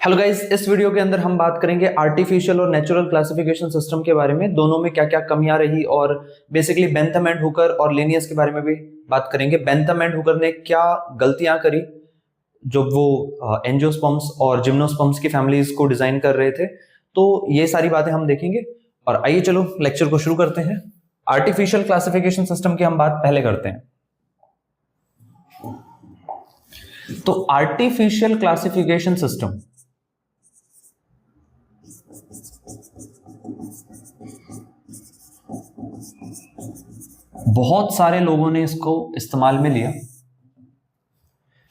Hello guys, इस video के अंदर हम बात करेंगे आर्टिफिशियल और नेचुरल क्लासिफिकेशन सिस्टम के बारे में, दोनों में क्या क्या कमियां रही और बेसिकली बेंथम एंड हुकर और लिनियस के बारे में भी बात करेंगे। बेंथम एंड हुकर ने क्या गलतियां करी जब वो एंजियोस्पर्म्स और जिम्नोस्पर्म्स की फैमिलीज को डिजाइन कर रहे थे, तो ये सारी बातें हम देखेंगे। और आइए चलो लेक्चर को शुरू करते हैं। आर्टिफिशियल क्लासिफिकेशन सिस्टम की हम बात पहले करते हैं। तो आर्टिफिशियल क्लासिफिकेशन सिस्टम बहुत सारे लोगों ने इसको इस्तेमाल में लिया।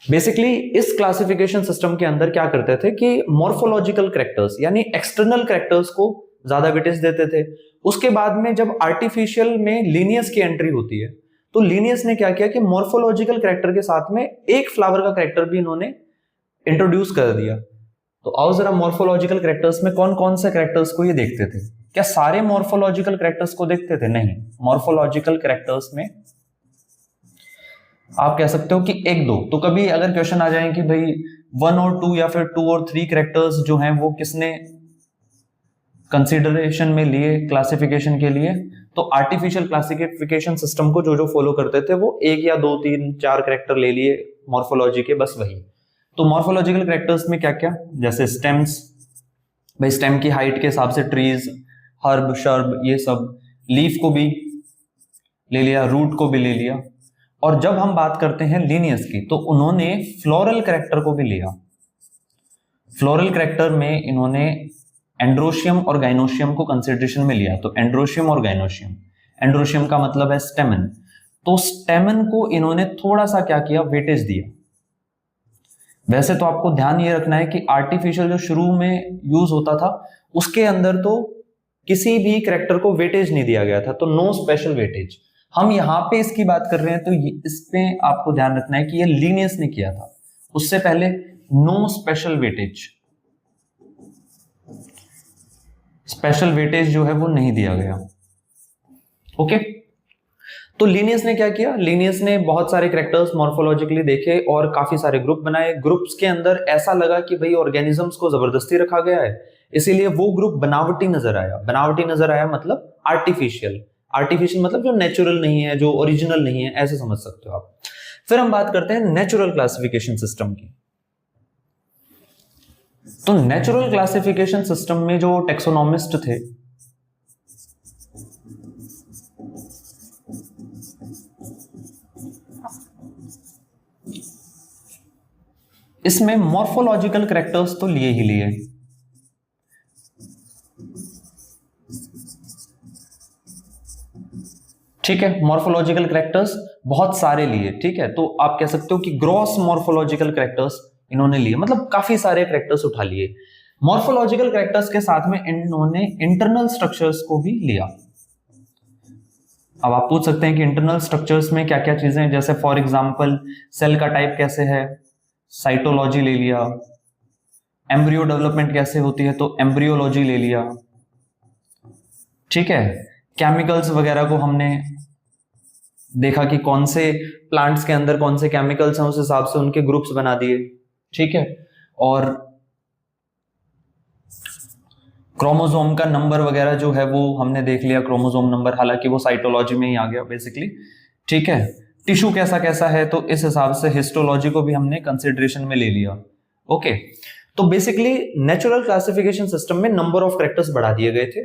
बेसिकली इस क्लासिफिकेशन सिस्टम के अंदर क्या करते थे कि मॉर्फोलॉजिकल कैरेक्टर्स यानी एक्सटर्नल कैरेक्टर्स को ज्यादा वेटेज देते थे। उसके बाद में जब आर्टिफिशियल में लीनियस की एंट्री होती है तो लीनियस ने क्या किया कि मॉर्फोलॉजिकल कैरेक्टर के साथ में एक फ्लावर का कैरेक्टर भी इन्होंने इंट्रोड्यूस कर दिया। तो आओ जरा मॉर्फोलॉजिकल कैरेक्टर्स में कौन कौन से कैरेक्टर्स को ये देखते थे। क्या सारे मॉर्फोलॉजिकल कैरेक्टर्स को देखते थे? नहीं, मॉर्फोलॉजिकल कैरेक्टर्स में आप कह सकते हो कि एक दो। तो कभी अगर क्वेश्चन आ जाए कि भाई 1 और 2 या फिर 2 और 3 कैरेक्टर्स जो हैं वो किसने कंसीडरेशन में लिए क्लासिफिकेशन के लिए, तो आर्टिफिशियल क्लासिफिकेशन सिस्टम को जो जो फॉलो करते थे वो 1 या 2 3 4 कैरेक्टर ले लिए मॉर्फोलॉजी के, बस वही। तो मॉर्फोलॉजिकल कैरेक्टर्स में क्या क्या, जैसे स्टेम्स, भाई स्टेम की हाइट के हिसाब से ट्रीज, हर्ब, शर्ब, ये सब। लीफ को भी ले लिया, रूट को भी ले लिया। और जब हम बात करते हैं लीनियस की तो उन्होंने फ्लोरल कैरेक्टर को भी लिया। फ्लोरल कैरेक्टर में इन्होंने एंड्रोशियम और गाइनोशियम को कंसिडरेशन में लिया। तो एंड्रोशियम और गाइनोशियम, एंड्रोशियम का मतलब है स्टेमन, तो स्टेमन को इन्होंने थोड़ा सा क्या किया, वेटेज दिया। वैसे तो आपको ध्यान ये रखना है कि आर्टिफिशियल जो शुरू में यूज होता था उसके अंदर तो किसी भी कैरेक्टर को वेटेज नहीं दिया गया था, तो नो स्पेशल वेटेज। हम यहां पे इसकी बात कर रहे हैं तो इस पे आपको ध्यान रखना है कि ये लीनियस ने किया था, उससे पहले no special weightage, special weightage जो है वो नहीं दिया गया। ओके, तो लीनियस ने क्या किया, लीनियस ने बहुत सारे कैरेक्टर्स मॉर्फोलॉजिकली देखे और काफी सारे ग्रुप बनाए। ग्रुप्स के अंदर ऐसा लगा कि भाई ऑर्गेनिजम्स को जबरदस्ती रखा गया है, इसीलिए वो ग्रुप बनावटी नजर आया। बनावटी नजर आया मतलब आर्टिफिशियल, आर्टिफिशियल मतलब जो नेचुरल नहीं है, जो ओरिजिनल नहीं है, ऐसे समझ सकते हो आप। फिर हम बात करते हैं नेचुरल क्लासिफिकेशन सिस्टम की। तो नेचुरल क्लासिफिकेशन सिस्टम में जो टेक्सोनॉमिस्ट थे इसमें मॉर्फोलॉजिकल कैरेक्टर्स तो लिए ही लिए, ठीक है। मॉर्फोलॉजिकल कैरेक्टर्स बहुत सारे लिए, ठीक है। तो आप कह सकते हो कि ग्रॉस मॉर्फोलॉजिकल कैरेक्टर्स इन्होंने लिए, मतलब काफी सारे कैरेक्टर्स उठा लिए। मॉर्फोलॉजिकल कैरेक्टर्स के साथ में इन्होंने इंटरनल स्ट्रक्चर्स को भी लिया। अब आप पूछ सकते हैं कि इंटरनल स्ट्रक्चर्स में क्या क्या चीजें हैं, जैसे फॉर एग्जांपल सेल का टाइप कैसे है, साइटोलॉजी ले लिया। एम्ब्रियो डेवलपमेंट कैसे होती है, तो एम्ब्रियोलॉजी ले लिया, ठीक है। केमिकल्स वगैरह को हमने देखा कि कौन से प्लांट्स के अंदर कौन से केमिकल्स हैं, उस हिसाब से उनके ग्रुप्स बना दिए, ठीक है। और क्रोमोसोम का नंबर वगैरह जो है वो हमने देख लिया, क्रोमोसोम नंबर, हालांकि वो साइटोलॉजी में ही आ गया बेसिकली, ठीक है। टिश्यू कैसा कैसा है, तो इस हिसाब से हिस्टोलॉजी को भी हमने कंसिडरेशन में ले लिया। ओके, तो बेसिकली नेचुरल क्लासिफिकेशन सिस्टम में नंबर ऑफ कैरेक्टर्स बढ़ा दिए गए थे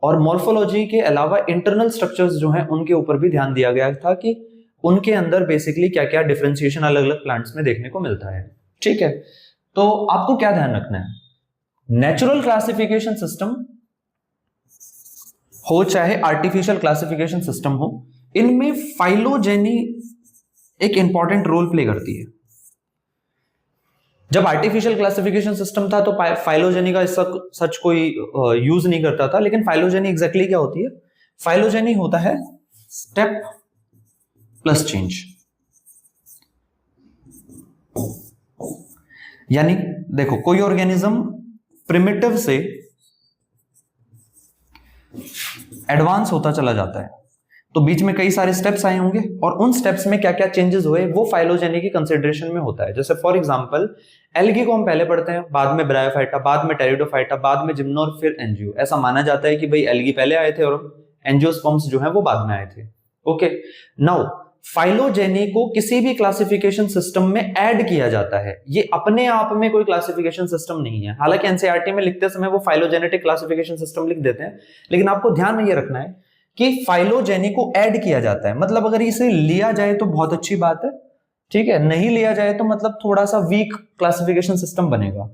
और मॉर्फोलॉजी के अलावा इंटरनल स्ट्रक्चर्स जो हैं उनके ऊपर भी ध्यान दिया गया था कि उनके अंदर बेसिकली क्या क्या डिफरेंशिएशन अलग अलग प्लांट्स में देखने को मिलता है, ठीक है। तो आपको क्या ध्यान रखना है, नेचुरल क्लासिफिकेशन सिस्टम हो चाहे आर्टिफिशियल क्लासिफिकेशन सिस्टम हो, इनमें फाइलोजेनी एक इंपॉर्टेंट रोल प्ले करती है। जब आर्टिफिशियल क्लासिफिकेशन सिस्टम था तो फाइलोजेनी का सच कोई यूज नहीं करता था, लेकिन फाइलोजेनी एग्जैक्टली क्या होती है, फाइलोजेनी होता है स्टेप प्लस चेंज। यानी देखो, कोई ऑर्गेनिज्म प्रिमिटिव से एडवांस होता चला जाता है तो बीच में कई सारे स्टेप्स आए होंगे और उन स्टेप्स में क्या क्या चेंजेस हुए वो फाइलोजेनी की कंसिडरेशन में होता है। जैसे फॉर एग्जांपल एल्गी को हम पहले पढ़ते हैं, बाद में ब्रायोफाइटा, बाद में टेरिडोफाइटा, बाद में जिम्नो और फिर एंजियो। ऐसा माना जाता है कि भाई एल्गी पहले आए थे और एंजियोस्पर्म्स जो है वो बाद में आए थे। ओके, नाउ फाइलोजेनी को किसी भी क्लासिफिकेशन सिस्टम में ऐड किया जाता है, ये अपने आप में कोई क्लासिफिकेशन सिस्टम नहीं है। हालांकि एनसीईआरटी में लिखते समय वो फाइलोजेनेटिक क्लासिफिकेशन सिस्टम लिख देते हैं, लेकिन आपको ध्यान में ये रखना है कि फाइलोजेनी को ऐड किया जाता है। मतलब अगर इसे लिया जाए तो बहुत अच्छी बात है, ठीक है, नहीं लिया जाए तो मतलब थोड़ा सा वीक क्लासिफिकेशन सिस्टम बनेगा।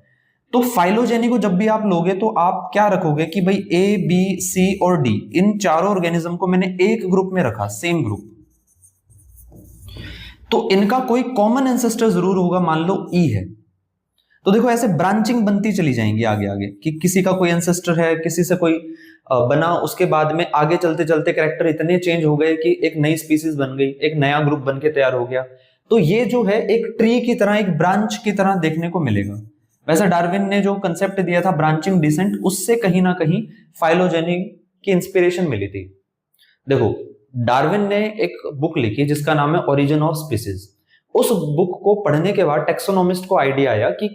तो फाइलोजेनी को जब भी आप लोगे तो आप क्या रखोगे कि भाई ए, बी, सी और डी, इन चारों ऑर्गेनिज्म को मैंने एक ग्रुप में रखा, सेम ग्रुप, तो इनका कोई कॉमन एंसेस्टर जरूर होगा, मान लो ई है। तो देखो ऐसे ब्रांचिंग बनती चली जाएंगी आगे आगे, कि किसी का कोई एंसेस्टर है, किसी से कोई बना, उसके बाद में आगे चलते चलते कैरेक्टर इतने चेंज हो गए कि एक नई स्पीसीज बन गई, एक नया ग्रुप बन के तैयार हो गया। तो ये जो है एक ट्री की तरह, एक ब्रांच की तरह देखने को मिलेगा। वैसे डार्विन ने जो कंसेप्ट दिया था ब्रांचिंग डिसेंट, उससे कहीं ना कहीं फाइलोजेनी की इंस्पिरेशन मिली थी। देखो डार्विन ने एक बुक लिखी जिसका नाम है ओरिजिन ऑफ स्पीसीज। उस बुक को पढ़ने के बाद टेक्सोनोमिस्ट को आइडिया आया कि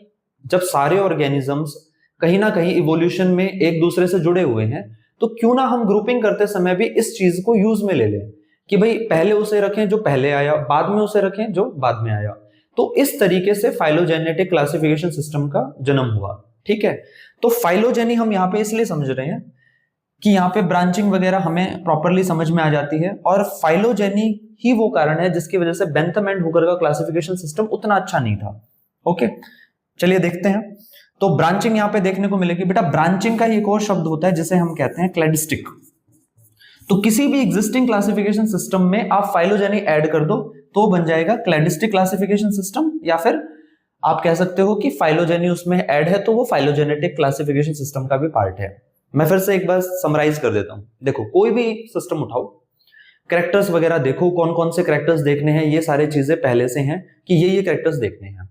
जब सारे ऑर्गेनिजम्स कहीं ना कहीं इवोल्यूशन में एक दूसरे से जुड़े हुए हैं, तो क्यों ना हम ग्रुपिंग करते समय भी इस चीज को यूज में ले लें कि भाई पहले उसे रखें जो पहले आया, बाद में उसे रखें जो बाद में आया। तो इस तरीके से फाइलोजेनेटिक क्लासिफिकेशन सिस्टम का जन्म हुआ। ठीक है, तो फाइलोजेनी हम यहाँ पे इसलिए समझ रहे हैं कि यहाँ पे ब्रांचिंग वगैरह हमें प्रॉपरली समझ में आ जाती है, और फाइलोजेनी ही वो कारण है जिसकी वजह से बेंथम एंड हुकर का क्लासिफिकेशन सिस्टम उतना अच्छा नहीं था। ओके, चलिए देखते हैं। तो ब्रांचिंग यहाँ पे देखने को मिलेगी। बेटा ब्रांचिंग का एक और शब्द होता है जिसे हम कहते हैं क्लैडिस्टिक। तो किसी भी एग्जिस्टिंग क्लासिफिकेशन सिस्टम में आप फाइलोजेनी ऐड कर दो तो बन जाएगा क्लैडिस्टिक क्लासिफिकेशन सिस्टम, या फिर आप कह सकते हो कि फाइलोजेनी उसमें ऐड है तो वो फाइलोजेनेटिक क्लासिफिकेशन सिस्टम का भी पार्ट है। मैं फिर से एक बार समराइज कर देता हूं। देखो कोई भी सिस्टम उठाओ, कैरेक्टर्स वगैरह देखो, कौन कौन से कैरेक्टर्स देखने हैं, ये सारी चीजें पहले से हैं कि ये कैरेक्टर्स देखने हैं।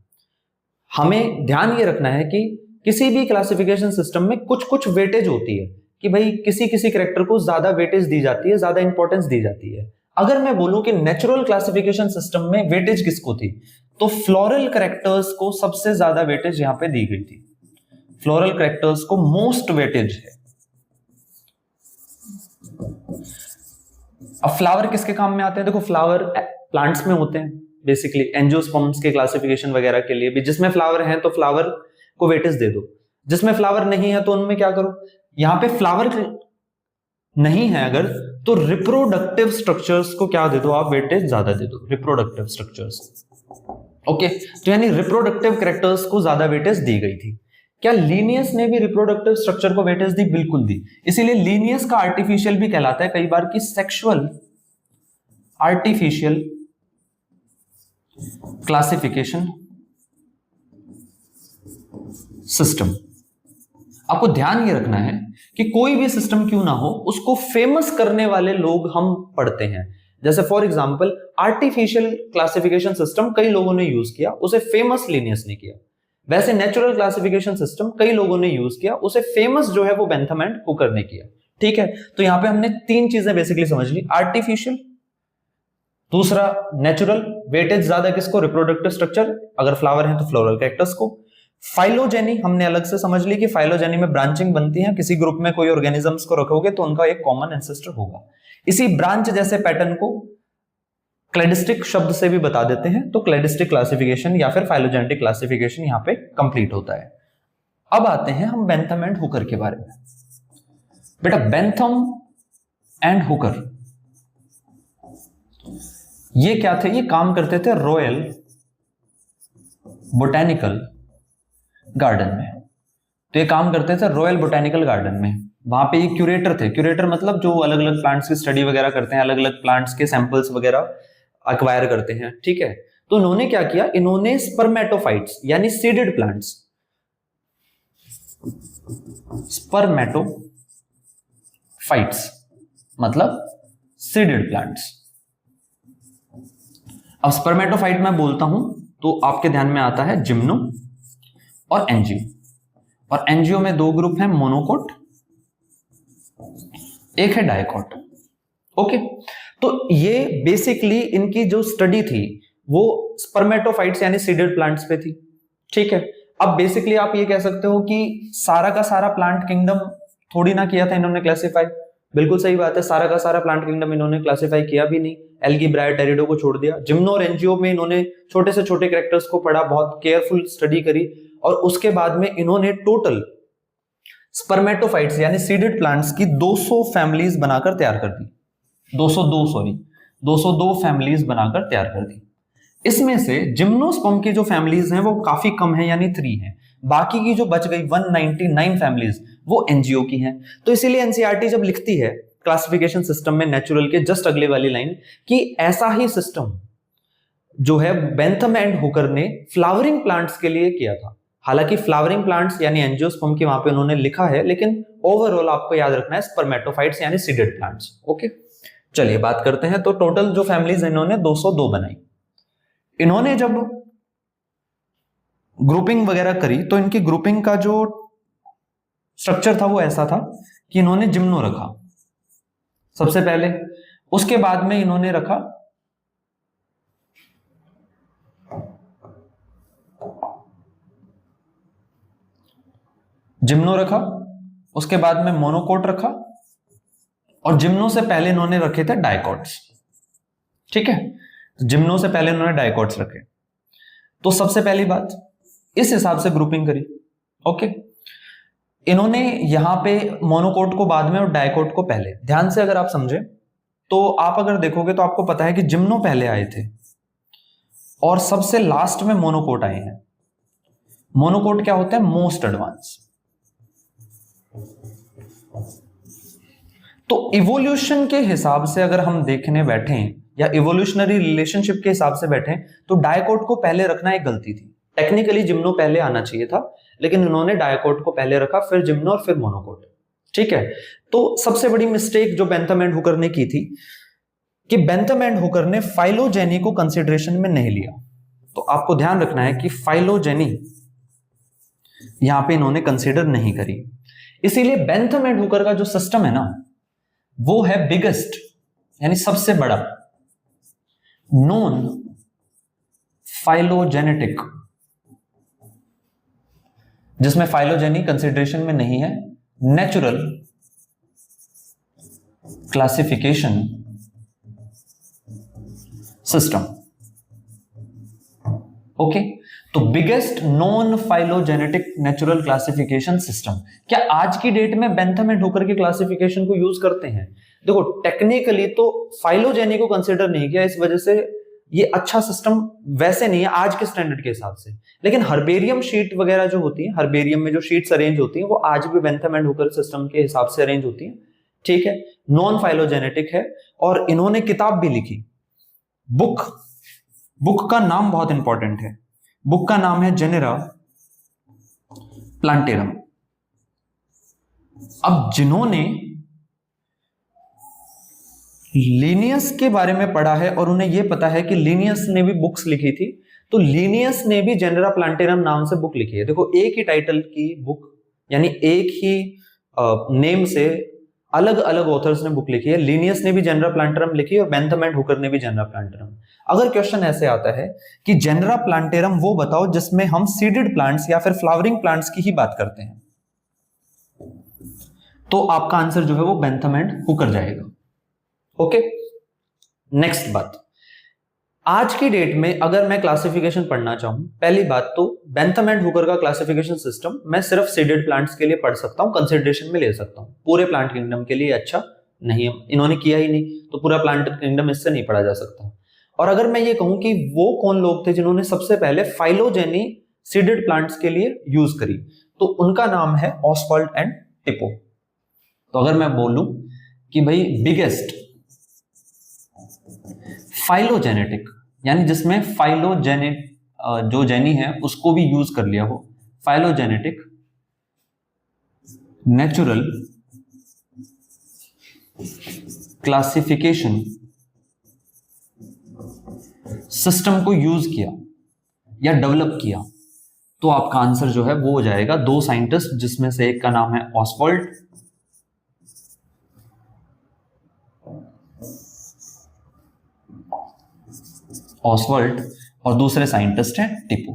हमें ध्यान ये रखना है कि किसी भी क्लासिफिकेशन सिस्टम में कुछ कुछ वेटेज होती है कि भाई किसी किसी कैरेक्टर को ज्यादा वेटेज दी जाती है, ज्यादा इंपॉर्टेंस दी जाती है। अगर मैं बोलूं कि नेचुरल क्लासिफिकेशन सिस्टम में वेटेज किसको थी, तो फ्लोरल कैरेक्टर्स को सबसे ज्यादा वेटेज यहां पे दी गई थी। फ्लोरल कैरेक्टर्स को मोस्ट वेटेज है। अब फ्लावर किसके काम में आते हैं? देखो फ्लावर प्लांट्स में होते हैं बेसिकली, एंजियोस्पर्म्स के क्लासिफिकेशन वगैरह के लिए भी। जिसमें फ्लावर है तो फ्लावर को वेटेज दे दो, जिसमें फ्लावर नहीं है तो उनमें क्या करो, यहां पे फ्लावर नहीं है अगर, तो रिप्रोडक्टिव स्ट्रक्चर्स को क्या दे दो आप, वेटेज ज्यादा दे दो, रिप्रोडक्टिव स्ट्रक्चर्स। ओके, तो यानी रिप्रोडक्टिव कैरेक्टर्स को ज्यादा वेटेज दी गई थी। क्या लीनियस ने भी रिप्रोडक्टिव स्ट्रक्चर को वेटेज दी? बिल्कुल दी। इसीलिए लीनियस का आर्टिफिशियल भी कहलाता है कई बार कि सेक्सुअल आर्टिफिशियल क्लासिफिकेशन सिस्टम। आपको ध्यान ये रखना है कि कोई भी सिस्टम क्यों ना हो, उसको फेमस करने वाले लोग हम पढ़ते हैं। जैसे for example artificial classification system कई लोगों ने यूज किया, उसे फेमस लीनियस ने किया। वैसे नेचुरल क्लासिफिकेशन सिस्टम कई लोगों ने यूज किया, उसे फेमस जो है वो बेंथम एंड हुकर ने किया। ठीक है, तो यहां पे हमने तीन चीजें बेसिकली समझ ली, आर्टिफिशियल, दूसरा नेचुरल, वेटेज ज्यादा किसको, रिप्रोडक्टिव स्ट्रक्चर, अगर फ्लावर है तो फ्लोरल कैरेक्टर्स को। फाइलोजेनी हमने अलग से समझ ली कि फाइलोजेनी में ब्रांचिंग बनती है, किसी ग्रुप में कोई ऑर्गेनिजम्स को रखोगे तो उनका एक कॉमन एंसेस्टर होगा। इसी ब्रांच जैसे पैटर्न को क्लैडिस्टिक शब्द से भी बता देते हैं, तो क्लैडिस्टिक क्लासिफिकेशन या फिर फाइलोजेनेटिक क्लासिफिकेशन यहां पे कंप्लीट होता है। अब आते हैं हम बेंथम एंड हुकर के बारे में। बेटा बेंथम एंड हुकर ये क्या थे? ये काम करते थे रॉयल बोटेनिकल गार्डन में। तो ये काम करते थे रॉयल बोटेनिकल गार्डन में। वहां पे ये क्यूरेटर थे। क्यूरेटर मतलब जो अलग अलग प्लांट्स की स्टडी वगैरह करते हैं, अलग अलग प्लांट्स के सैंपल्स वगैरह एक्वायर करते हैं। ठीक है, तो इन्होंने क्या किया, इन्होंने स्पर्मेटोफाइट्स यानी सीडेड प्लांट्स, स्पर्मेटोफाइट्स मतलब सीडेड प्लांट्स। अब स्पर्मेटोफाइट मैं बोलता हूं तो आपके ध्यान में आता है जिम्नो और एंजियो। और एंजियो में दो ग्रुप हैं, मोनोकोट, एक है डाइकोट। ओके, तो ये बेसिकली इनकी जो स्टडी थी वो स्पर्मेटोफाइट्स यानी सीडेड प्लांट्स पे थी। ठीक है, अब बेसिकली आप ये कह सकते हो कि सारा का सारा प्लांट किंगडम थोड़ी ना किया था इन्होंने क्लासिफाई, बिल्कुल सही बात है, सारा का सारा प्लांट किंगडम इन्होंने क्लासिफाई किया भी नहीं, एल्गी, ब्रायोटेरिडो को छोड़ दिया। जिम्नो और एंजियो में इन्होंने छोटे से छोटे कैरेक्टर्स को पढ़ा, बहुत केयरफुल स्टडी करी, और उसके बाद में इन्होंने टोटल स्पर्मेटोफाइट्स यानी सीडेड प्लांट्स की 200 फैमिलीज बनाकर तैयार कर दी, 202 फैमिलीज बनाकर तैयार कर दी। इसमें से जिम्नोस्पर्म की जो फैमिलीज हैं वो काफी कम है, यानी 3 हैं। बाकी की जो बच गई 199 फैमिलीज वो एनजीओ की हैं। तो इसीलिए एनसीईआरटी जब लिखती है क्लासिफिकेशन सिस्टम में नेचुरल के जस्ट अगले वाली लाइन कि ऐसा ही सिस्टम जो है बेंथम एंड हुकर ने फ्लावरिंग प्लांट्स के लिए किया था। हालांकि फ्लावरिंग प्लांट्स यानी एंजियोस्पर्म की वहां पे उन्होंने लिखा है, लेकिन ओवरऑल आपको याद रखना है स्पर्मेटोफाइट्स यानी सीडेड प्लांट्स। ओके, चलिए बात करते हैं। तो टोटल जो फैमिलीज इन्होंने 202 बनाई। इन्होंने जब ग्रुपिंग वगैरह करी तो इनकी ग्रुपिंग का जो स्ट्रक्चर था वो ऐसा था कि इन्होंने जिम्नो रखा सबसे पहले, उसके बाद में इन्होंने रखा जिम्नो रखा, उसके बाद में मोनोकोट रखा, और जिम्नो से पहले इन्होंने रखे थे डाइकोट्स। ठीक है, जिम्नो से पहले इन्होंने डाइकोट्स रखे। तो सबसे पहली बात इस हिसाब से ग्रुपिंग करी। ओके, इन्होंने यहां पे मोनोकोट को बाद में और डाइकोट को पहले। ध्यान से अगर आप समझे तो आप अगर देखोगे तो आपको पता है कि जिम्नो पहले आए थे और सबसे लास्ट में मोनोकोट आए हैं। मोनोकोट क्या होता है? Most advance. तो इवोल्यूशन के हिसाब से अगर हम देखने बैठे या इवोल्यूशनरी रिलेशनशिप के हिसाब से बैठे तो डाइकोट को पहले रखना एक गलती थी। टेक्निकली जिम्नो पहले आना चाहिए था, लेकिन उन्होंने डाइकोट को पहले रखा, फिर जिम्नो और फिर मोनोकोट। ठीक है, तो सबसे बड़ी मिस्टेक जो बेंथम एंड हुकर ने की थी कि बेंथम एंड हुकर ने फाइलोजेनी को कंसिडरेशन में नहीं लिया। तो आपको ध्यान रखना है कि फाइलोजेनी यहां पे इन्होंने कंसिडर नहीं करी। इसीलिए बेंथम एंड हुकर का जो सिस्टम है ना वो है बिगेस्ट यानी सबसे बड़ा नॉन फाइलोजेनेटिक, जिसमें फाइलोजेनी कंसिडरेशन में नहीं है, नेचुरल क्लासिफिकेशन सिस्टम। ओके, तो biggest non phylogenetic natural classification system. क्या आज की डेट में बेंथम एंड हुकर की क्लासिफिकेशन को यूज करते हैं? देखो टेक्निकली तो फाइलोजेनी को कंसिडर नहीं किया, इस वजह से ये अच्छा सिस्टम वैसे नहीं है आज के स्टैंडर्ड के हिसाब से। लेकिन हर्बेरियम शीट वगैरह जो होती है, हर्बेरियम में जो शीट्स अरेंज होती हैं वो आज भी बेंथम एंड हुकर सिस्टम के हिसाब से अरेंज होती हैं। ठीक है, नॉन फाइलोजेनेटिक है। और इन्होंने किताब भी लिखी, बुक का नाम बहुत इंपॉर्टेंट है। बुक का नाम है जेनेरा प्लांटेरम। अब जिन्होंने लिनियस के बारे में पढ़ा है और उन्हें यह पता है कि लिनियस ने भी बुक्स लिखी थी, तो लिनियस ने भी जेनेरा प्लांटेरम नाम से बुक लिखी है। देखो एक ही टाइटल की बुक यानी एक ही नेम से अलग अलग ऑथर्स ने बुक लिखी है। लिनियस ने भी जेनेरा प्लांटेरम लिखी और बेंथम एंड हुकर ने भी जेनेरा प्लांटेरम। अगर क्वेश्चन ऐसे आता है कि जेनेरा प्लांटेरम वो बताओ जिसमें हम सीडेड प्लांट्स या फिर फ्लावरिंग प्लांट्स की ही बात करते हैं, तो आपका आंसर जो है वो बेंथम एंड हुकर जाएगा। ओके, नेक्स्ट बात, आज की डेट में अगर मैं क्लासिफिकेशन पढ़ना चाहूं, पहली बात तो बेंथम एंड हुकर का क्लासिफिकेशन सिस्टम मैं सिर्फ सीडेड प्लांट्स के लिए पढ़ सकता हूं, कंसिडरेशन में ले सकता हूं। पूरे प्लांट किंगडम के लिए अच्छा नहीं है, इन्होंने किया ही नहीं, तो पूरा प्लांट किंगडम इससे नहीं पढ़ा जा सकता। और अगर मैं ये कहूं कि वो कौन लोग थे जिन्होंने सबसे पहले फाइलोजेनी सीडेड प्लांट्स के लिए यूज करी, तो उनका नाम है ऑसवाल्ड एंड टिपो। तो अगर मैं बोलूं कि भाई बिगेस्ट फाइलोजेनेटिक यानी जिसमें फाइलोजेनेट जो जेनी है उसको भी यूज कर लिया हो, फाइलोजेनेटिक नेचुरल क्लासिफिकेशन सिस्टम को यूज किया या डेवलप किया, तो आपका आंसर जो है वो हो जाएगा 2 साइंटिस्ट, जिसमें से एक का नाम है ऑसवाल्ड और दूसरे साइंटिस्ट हैं टिपो।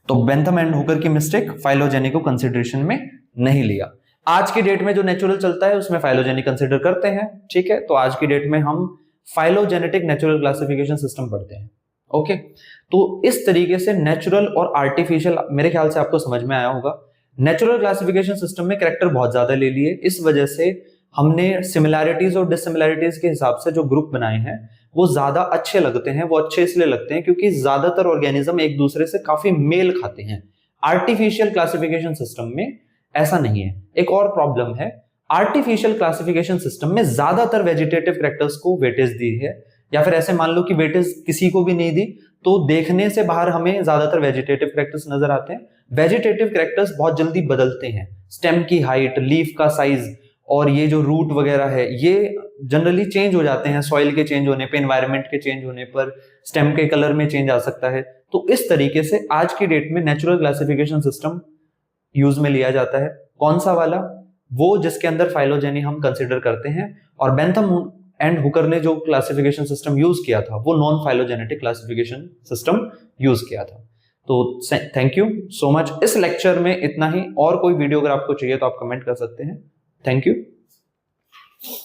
तो बेंथम एंड हुकर की मिस्टेक, फाइलोजेनी को कंसिडरेशन में नहीं लिया। आज की डेट में जो नेचुरल चलता है उसमें फाइलोजेनी कंसिडर करते हैं, ठीक है। तो आज की डेट में हम फाइलोजेनेटिक नेचुरल क्लासिफिकेशन सिस्टम पढ़ते हैं, ओके। तो इस तरीके से नेचुरल और आर्टिफिशियल, मेरे ख्याल से आपको समझ में आया होगा। नेचुरल क्लासिफिकेशन सिस्टम में कैरेक्टर बहुत ज्यादा ले लिए, इस वजह से हमने सिमिलैरिटीज और डिससिमिलैरिटीज के हिसाब से जो ग्रुप बनाए हैं वो ज्यादा अच्छे लगते हैं। वो अच्छे इसलिए लगते हैं क्योंकि ज्यादातर ऑर्गेनिज्म एक दूसरे से काफी मेल खाते हैं। आर्टिफिशियल क्लासिफिकेशन सिस्टम में ऐसा नहीं है। एक और प्रॉब्लम है, आर्टिफिशियल क्लासिफिकेशन सिस्टम में ज्यादातर वेजिटेटिव कैरेक्टर्स को वेटेज दी है, या फिर ऐसे मान लो कि वेटेज किसी को भी नहीं दी, तो देखने से बाहर हमें ज्यादातर वेजिटेटिव कैरेक्टर्स नजर आते हैं। वेजिटेटिव कैरेक्टर्स बहुत जल्दी बदलते हैं, स्टेम की हाइट, लीफ का साइज और ये जो रूट वगैरह है ये जनरली चेंज हो जाते हैं सॉइल के चेंज होने पे, एनवायरनमेंट के चेंज होने पर, स्टेम के कलर में चेंज आ सकता है। तो इस तरीके से आज की डेट में नेचुरल क्लासिफिकेशन सिस्टम यूज में लिया जाता है। कौन सा वाला? वो जिसके अंदर फाइलोजेनी हम कंसिडर करते हैं। और बेंथम एंड हुकर ने जो क्लासिफिकेशन सिस्टम यूज किया था वो non phylogenetic classification system use किया था। तो थैंक यू सो मच। इस लेक्चर में इतना ही। और कोई वीडियो अगर आपको चाहिए तो आप कमेंट कर सकते हैं। Thank you.